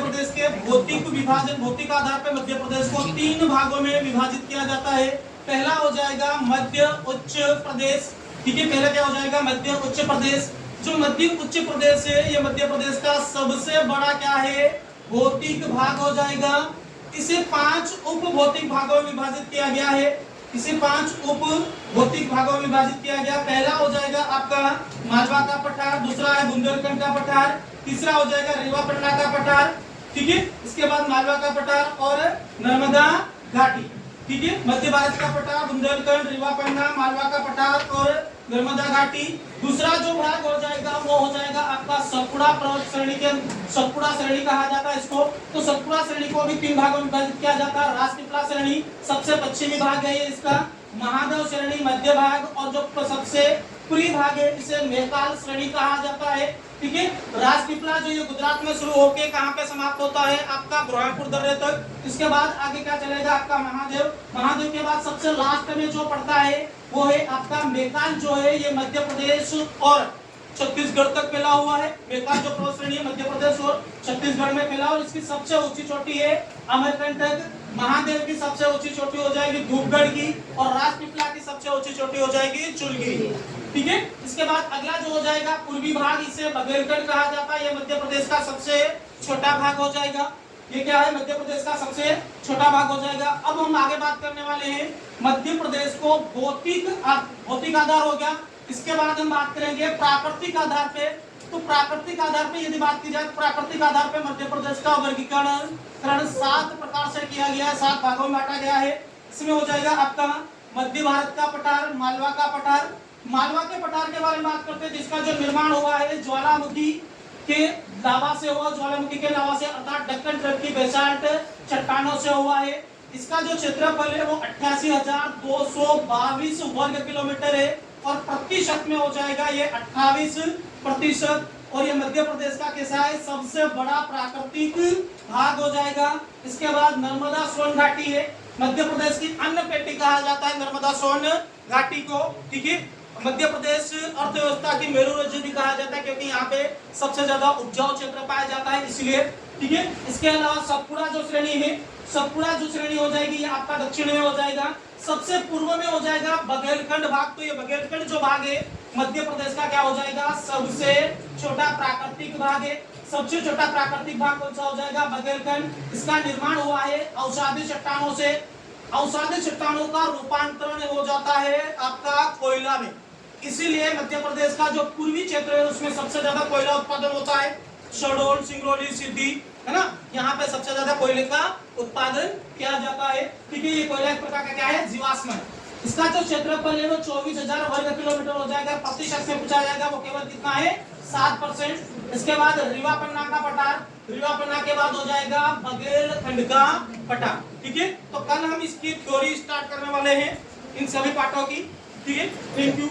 प्रदेश के भौतिक विभाजन, भौतिक आधार पर मध्य प्रदेश को 3 भागों में विभाजित किया जाता है। पहला हो जाएगा मध्य उच्च प्रदेश, ठीक है। पहला क्या हो जाएगा? मध्य उच्च प्रदेश। जो मध्य उच्च प्रदेश है, ये मध्य प्रदेश का सबसे बड़ा क्या है? भौतिक भाग हो जाएगा। इसे 5 उप भौतिक भागों में विभाजित किया गया है। इसे 5 उप भौतिक भागों में विभाजित किया गया। पहला हो जाएगा आपका मालवा का पठार, दूसरा है बुंदेलखंड का पठार, तीसरा हो जाएगा रीवा पन्ना का पठार, ठीक है। इसके बाद मालवा का पठार और नर्मदा घाटी, ठीक है। मध्य भारत का पठार बुंदेलखंड, रीवा पन्ना, मालवा का पठार और नर्मदा घाटी। दूसरा जो भाग हो जाएगा वो हो जाएगा आपका सतपुड़ा पर्वत श्रेणी के, सतपुड़ा श्रेणी कहा जाता है इसको। तो सतपुड़ा श्रेणी को भी 3 भागों में विभाजित किया जाता है। राजपीपला श्रेणी सबसे पश्चिमी भाग है ये इसका, महादेव श्रेणी मध्य भाग, और जो सबसे पूर्वी भाग है इसे मेहकाल श्रेणी कहा जाता है, ठीक है। राजपीपला जो ये गुजरात में शुरू होके कहां पे समाप्त होता है? आपका बुरहानपुर दर्रे तक। इसके बाद आगे क्या चलेगा? आपका महादेव। महादेव के बाद सबसे लास्ट में जो पड़ता है वो है आपका मेकाल, जो है ये मध्य प्रदेश और छत्तीसगढ़ तक फैला हुआ है। मेकाल जो पर्वत श्रेणी है मध्य प्रदेश और छत्तीसगढ़ में फैला, और इसकी सबसे ऊंची चोटी है अमरकंटक। महादेव की सबसे ऊंची चोटी हो जाएगी धूपगढ़ की, और राजपीपला की सबसे ऊंची चोटी हो जाएगी चुलगिरी, ठीक है। इसके बाद अगला जो हो जाएगा पूर्वी भाग, इसे बघेलखंड कहा जाता है। ये मध्य प्रदेश का सबसे छोटा भाग हो जाएगा। ये क्या है? मध्य प्रदेश का सबसे छोटा भाग हो जाएगा। अब हम आगे बात करने वाले हैं मध्य प्रदेश को भौतिक आधार हो गया। इसके बाद हम बात करेंगे प्राकृतिक आधार पे। तो प्राकृतिक आधार पे यदि बात की जाए तो प्राकृतिक आधार पे मध्य प्रदेश का वर्गीकरण 7 प्रकार से किया गया है, 7 भागों में बांटा गया है। इसमें हो जाएगा आपका मध्य भारत का पठार, मालवा का पठार। मालवा के पठार के बारे में बात करते हैं, जिसका जो निर्माण हुआ है ज्वालामुखी के लावा से हुआ, ज्वालामुखी के लावा से, अर्थात दक्कन ट्रैप की बेसाल्ट चट्टानों से हुआ है। इसका जो क्षेत्रफल है वो 88,222 वर्ग किलोमीटर है, और प्रतिशत में हो जाएगा ये 28%। और ये मध्य प्रदेश का कैसा है? सबसे बड़ा प्राकृतिक भाग हो जाएगा। इसके बाद नर्मदा सोन घाटी है, मध्य प्रदेश की अन्न पेटी कहा जाता है नर्मदा सोन घाटी को, ठीक है। मध्य प्रदेश अर्थव्यवस्था की मेरू राज्य भी कहा जाता है, क्योंकि यहाँ पे सबसे ज्यादा उपजाऊ क्षेत्र पाया जाता है, इसलिए, ठीक है। इसके अलावा सतपुड़ा जो श्रेणी है, सतपुड़ा जो श्रेणी हो जाएगी ये आपका दक्षिण में हो जाएगा। सबसे पूर्व में हो जाएगा बघेलखंड भाग। तो ये बघेलखंड जो भाग है मध्य प्रदेश का क्या हो जाएगा? सबसे छोटा प्राकृतिक भाग है। सबसे छोटा प्राकृतिक भाग कौन सा हो जाएगा? बघेलखंड। इसका निर्माण हुआ है अवसादी चट्टानों से। अवसादी चट्टानों का रूपांतरण हो जाता है आपका कोयला में, इसीलिए मध्य प्रदेश का जो पूर्वी क्षेत्र है उसमें सबसे ज्यादा कोयला उत्पादन होता है। शहडोल, सिंगरौली, सिद्धि, है ना, यहाँ पे सबसे ज्यादा कोयले का उत्पादन किया जाता है, ठीक है। ये कोयला एक प्रकार का क्या है? जीवाश्म है। इसका जो क्षेत्रफल है वो 24,000 वर्ग किलोमीटर हो जाएगा। प्रतिशत से पूछा जाएगा वो केवल कितना है? 7%। इसके बाद रीवा पन्ना का पठार, रीवा पन्ना के बाद हो जाएगा बघेलखंड का पठार, ठीक है। तो कल हम इसकी थ्योरी स्टार्ट करने वाले हैं इन सभी पाठों की, ठीक है। Thank you.